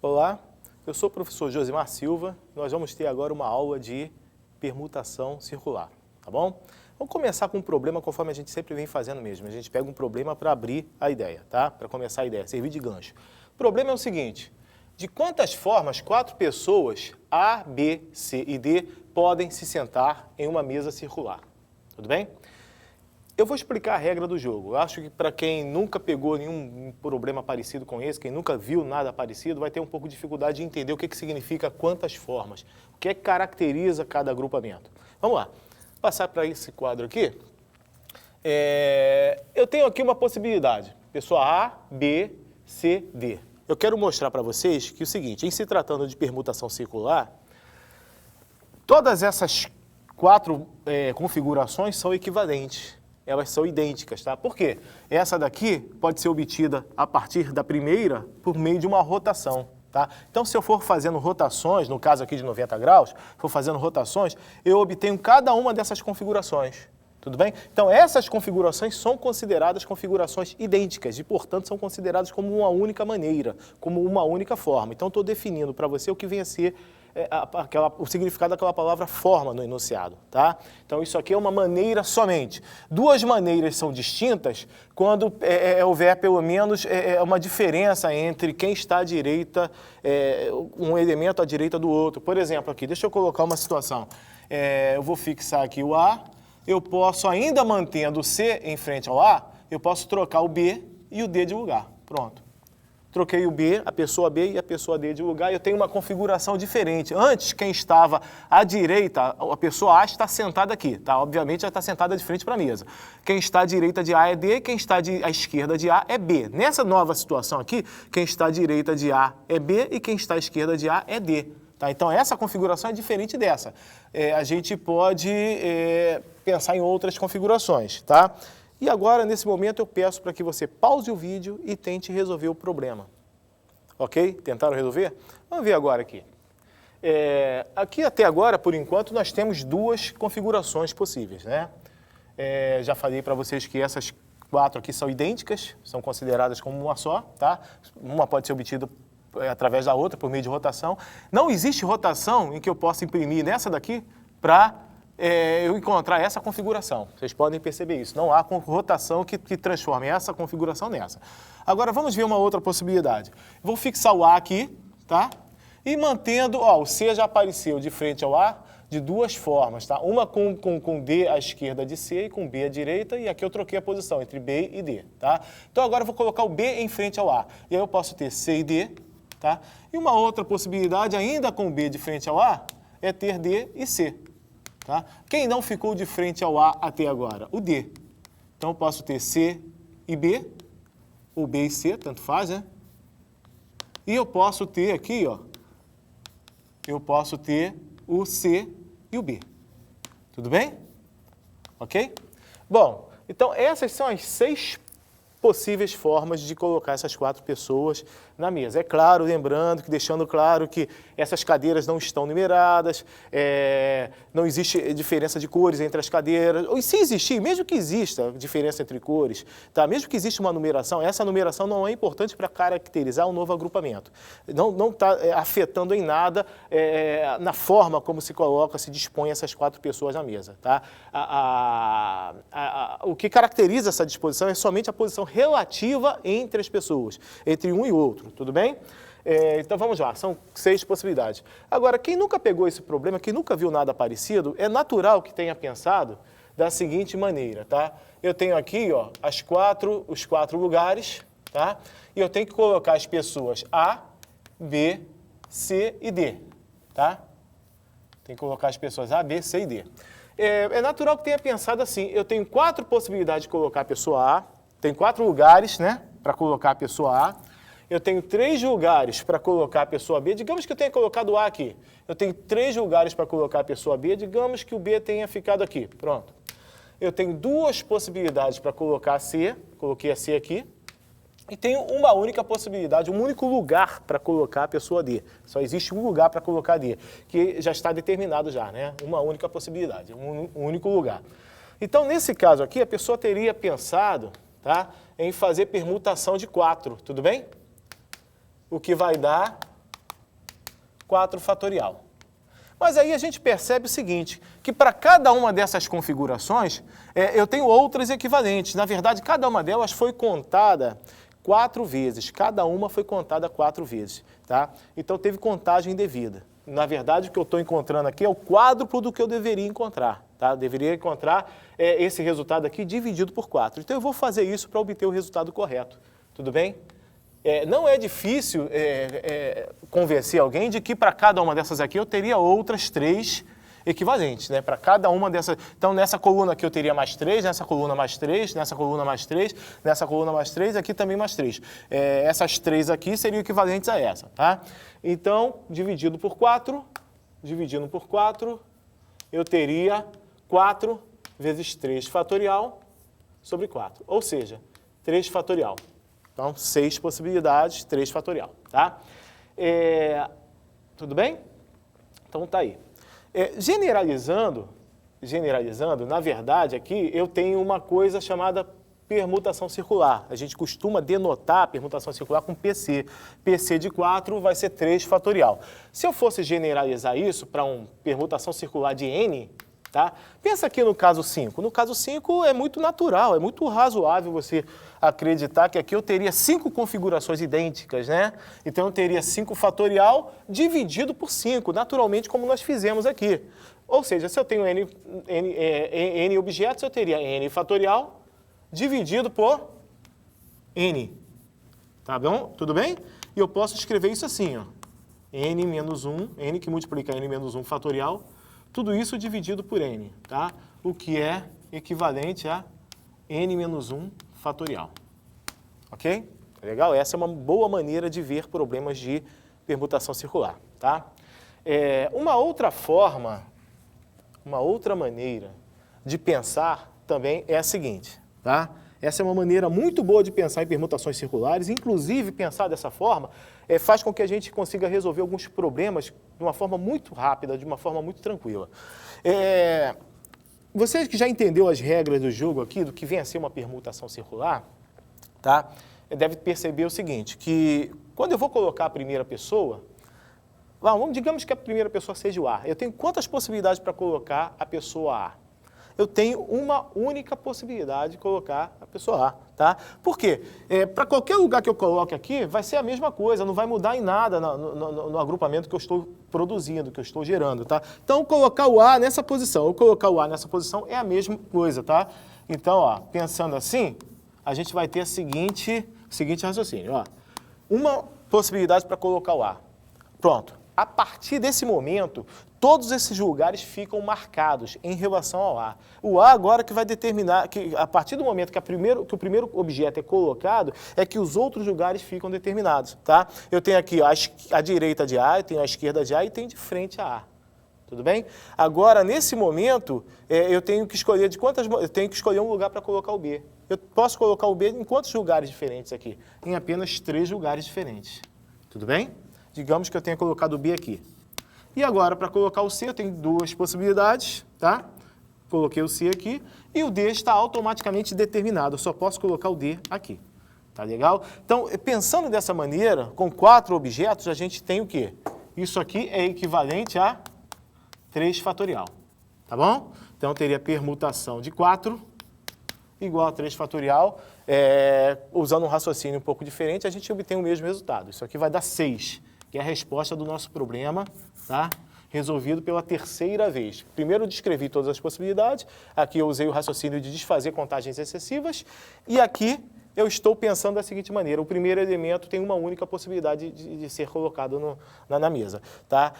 Olá, eu sou o professor Josimar Silva. Nós vamos ter agora uma aula de permutação circular, tá bom? Vamos começar com um problema conforme a gente sempre vem fazendo mesmo. A gente pega um problema para abrir a ideia, tá? Para começar a ideia, servir de gancho. O problema é o seguinte: de quantas formas 4 pessoas, A, B, C e D, podem se sentar em uma mesa circular? Tudo bem? Eu vou explicar a regra do jogo. Eu acho que para quem nunca pegou nenhum problema parecido com esse, quem nunca viu nada parecido, vai ter um pouco de dificuldade de entender o que significa quantas formas, o que caracteriza cada agrupamento. Vamos lá, passar para esse quadro aqui. Eu tenho aqui uma possibilidade, pessoa A, B, C, D. Eu quero mostrar para vocês que é o seguinte: em se tratando de permutação circular, todas essas 4 configurações são equivalentes. Elas são idênticas, tá? Por quê? Essa daqui pode ser obtida a partir da primeira por meio de uma rotação, tá? Então, se eu for fazendo rotações, no caso aqui de 90 graus, for fazendo rotações, eu obtenho cada uma dessas configurações, tudo bem? Então, essas configurações são consideradas configurações idênticas e, portanto, são consideradas como uma única maneira, como uma única forma. Então, estou definindo para você o que vem a ser o significado daquela palavra forma no enunciado, tá? Então, isso aqui é uma maneira somente. 2 maneiras são distintas quando houver, pelo menos, uma diferença entre quem está à direita, um elemento à direita do outro. Por exemplo, aqui, deixa eu colocar uma situação. Eu vou fixar aqui o A, eu posso, ainda mantendo o C em frente ao A, eu posso trocar o B e o D de lugar. Pronto. Troquei o B, a pessoa B e a pessoa D de lugar, e eu tenho uma configuração diferente. Antes, quem estava à direita, a pessoa A está sentada aqui, tá? Obviamente, ela está sentada de frente para a mesa. Quem está à direita de A é D, quem está à esquerda de A é B. Nessa nova situação aqui, quem está à direita de A é B e quem está à esquerda de A é D. Tá? Então, essa configuração é diferente dessa. A gente pode pensar em outras configurações, tá? E agora, nesse momento, eu peço para que você pause o vídeo e tente resolver o problema. Ok? Tentaram resolver? Vamos ver agora aqui. Aqui até agora, por enquanto, nós temos 2 configurações possíveis, né? Já falei para vocês que essas 4 aqui são idênticas, são consideradas como uma só, tá? Uma pode ser obtida através da outra, por meio de rotação. Não existe rotação em que eu possa imprimir nessa daqui para eu encontrar essa configuração. Vocês podem perceber isso. Não há rotação que transforme essa configuração nessa. Agora, vamos ver uma outra possibilidade. Vou fixar o A aqui, tá? E mantendo, ó, o C já apareceu de frente ao A de 2 formas, tá? Uma com D à esquerda de C e com B à direita, e aqui eu troquei a posição entre B e D, tá? Então, agora eu vou colocar o B em frente ao A. E aí eu posso ter C e D, tá? E uma outra possibilidade, ainda com B de frente ao A, é ter D e C. Tá? Quem não ficou de frente ao A até agora? O D. Então, eu posso ter C e B, ou B e C, tanto faz, né? E eu posso ter aqui, ó, eu posso ter o C e o B. Tudo bem? Ok? Bom, então essas são as 6 possíveis formas de colocar essas 4 pessoas na mesa. É claro, lembrando, deixando claro que essas cadeiras não estão numeradas, não existe diferença de cores entre as cadeiras, ou se existir, mesmo que exista diferença entre cores, tá? Mesmo que exista uma numeração, essa numeração não é importante para caracterizar um novo agrupamento. Não está afetando em nada na forma como se coloca, se dispõe essas 4 pessoas na mesa, tá? O que caracteriza essa disposição é somente a posição relativa entre as pessoas, entre um e outro, tudo bem? Então vamos lá, são 6 possibilidades. Agora, quem nunca pegou esse problema, quem nunca viu nada parecido, é natural que tenha pensado da seguinte maneira, tá? Eu tenho aqui, ó, os 4 lugares, tá? E eu tenho que colocar as pessoas A, B, C e D, tá? Tem que colocar as pessoas A, B, C e D. É natural que tenha pensado assim: eu tenho 4 possibilidades de colocar a pessoa A, tem 4 lugares, né, para colocar a pessoa A. Eu tenho 3 lugares para colocar a pessoa B. Digamos que eu tenha colocado o A aqui. Eu tenho 3 lugares para colocar a pessoa B. Digamos que o B tenha ficado aqui. Pronto. Eu tenho 2 possibilidades para colocar a C. Coloquei a C aqui. E tenho uma única possibilidade, um único lugar para colocar a pessoa D. Só existe um lugar para colocar a D, que já está determinado já, né? Uma única possibilidade, um único lugar. Então, nesse caso aqui, a pessoa teria pensado, tá, em fazer permutação de 4, tudo bem? O que vai dar 4 fatorial. Mas aí a gente percebe o seguinte, que para cada uma dessas configurações, eu tenho outras equivalentes. Na verdade, cada uma delas foi contada 4 vezes. Cada uma foi contada 4 vezes, tá? Então teve contagem indevida. Na verdade, o que eu estou encontrando aqui é o quádruplo do que eu deveria encontrar, tá? Eu deveria encontrar esse resultado aqui dividido por 4. Então eu vou fazer isso para obter o resultado correto, tudo bem? Não é difícil convencer alguém de que para cada uma dessas aqui eu teria outras 3 equivalentes, né? Para cada uma dessas. Então, nessa coluna aqui eu teria mais 3, nessa coluna mais 3, nessa coluna mais 3, nessa coluna mais 3, aqui também mais 3. Essas 3 aqui seriam equivalentes a essa, tá? Então, dividindo por 4, eu teria 4 vezes 3 fatorial sobre 4, ou seja, 3 fatorial. Então, 6 possibilidades, 3 fatorial, tá? Tudo bem? Então, tá aí. Generalizando, na verdade, aqui eu tenho uma coisa chamada permutação circular. A gente costuma denotar a permutação circular com PC. PC de 4 vai ser 3 fatorial. Se eu fosse generalizar isso para uma permutação circular de N, tá? Pensa aqui no caso 5. No caso 5 é muito natural, é muito razoável você acreditar que aqui eu teria 5 configurações idênticas, né? Então eu teria 5 fatorial dividido por 5, naturalmente como nós fizemos aqui. Ou seja, se eu tenho N objetos, eu teria N fatorial dividido por N. Tá bom? Tudo bem? E eu posso escrever isso assim, ó. N menos 1, N que multiplica N menos 1 fatorial, tudo isso dividido por N, tá? O que é equivalente a N menos 1 fatorial. Ok? Legal? Essa é uma boa maneira de ver problemas de permutação circular, tá? Uma outra maneira de pensar também é a seguinte, tá? Essa é uma maneira muito boa de pensar em permutações circulares, inclusive pensar dessa forma faz com que a gente consiga resolver alguns problemas de uma forma muito rápida, de uma forma muito tranquila. Você que já entendeu as regras do jogo aqui, do que vem a ser uma permutação circular, tá? Deve perceber o seguinte, que quando eu vou colocar a primeira pessoa, digamos que a primeira pessoa seja o A. Eu tenho quantas possibilidades para colocar a pessoa A? Eu tenho uma única possibilidade de colocar a pessoa A, tá? Por quê? Para qualquer lugar que eu coloque aqui, vai ser a mesma coisa, não vai mudar em nada no agrupamento que eu estou produzindo, que eu estou gerando, tá? Então, colocar o A nessa posição ou colocar o A nessa posição é a mesma coisa, tá? Então, ó, pensando assim, a gente vai ter o seguinte raciocínio, ó. Uma possibilidade para colocar o A. Pronto. A partir desse momento, todos esses lugares ficam marcados em relação ao A. O A agora que vai determinar, que a partir do momento que o primeiro objeto é colocado, é que os outros lugares ficam determinados, tá? Eu tenho aqui a direita de A, eu tenho a esquerda de A e tenho de frente a A. Tudo bem? Agora, nesse momento, eu tenho que escolher um lugar para colocar o B. Eu posso colocar o B em quantos lugares diferentes aqui? Em apenas 3 lugares diferentes. Tudo bem? Digamos que eu tenha colocado o B aqui. E agora, para colocar o C, eu tenho 2 possibilidades, tá? Coloquei o C aqui e o D está automaticamente determinado. Eu só posso colocar o D aqui. Tá legal? Então, pensando dessa maneira, com 4 objetos, a gente tem o quê? Isso aqui é equivalente a 3 fatorial. Tá bom? Então, eu teria permutação de 4 igual a 3 fatorial. Usando um raciocínio um pouco diferente, a gente obtém o mesmo resultado. Isso aqui vai dar 6. Que é a resposta do nosso problema, tá? Resolvido pela 3ª vez. Primeiro eu descrevi todas as possibilidades, aqui eu usei o raciocínio de desfazer contagens excessivas, e aqui eu estou pensando da seguinte maneira, o primeiro elemento tem uma única possibilidade de ser colocado na mesa, tá?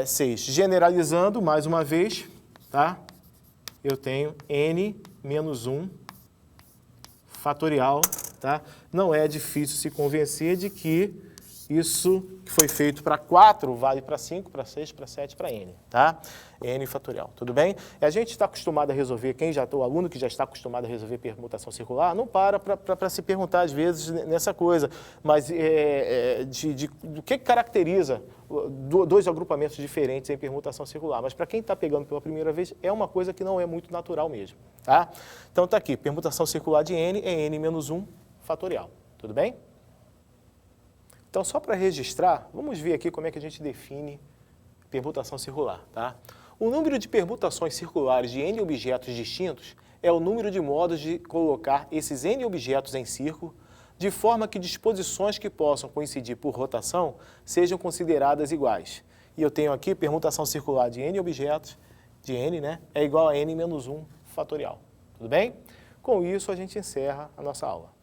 6. Generalizando, mais uma vez, tá? Eu tenho N menos 1 fatorial, tá? Não é difícil se convencer de que isso que foi feito para 4 vale para 5, para 6, para 7, para N, tá? N fatorial, tudo bem? E a gente está acostumado a resolver, o aluno que já está acostumado a resolver permutação circular, não para se perguntar às vezes nessa coisa, mas do que caracteriza 2 agrupamentos diferentes em permutação circular. Mas para quem está pegando pela primeira vez, é uma coisa que não é muito natural mesmo, tá? Então está aqui, permutação circular de N é N menos 1 fatorial, tudo bem? Então, só para registrar, vamos ver aqui como é que a gente define permutação circular, tá? O número de permutações circulares de N objetos distintos é o número de modos de colocar esses N objetos em círculo, de forma que disposições que possam coincidir por rotação sejam consideradas iguais. E eu tenho aqui permutação circular de N objetos, de N, né, é igual a N menos 1 fatorial. Tudo bem? Com isso, a gente encerra a nossa aula.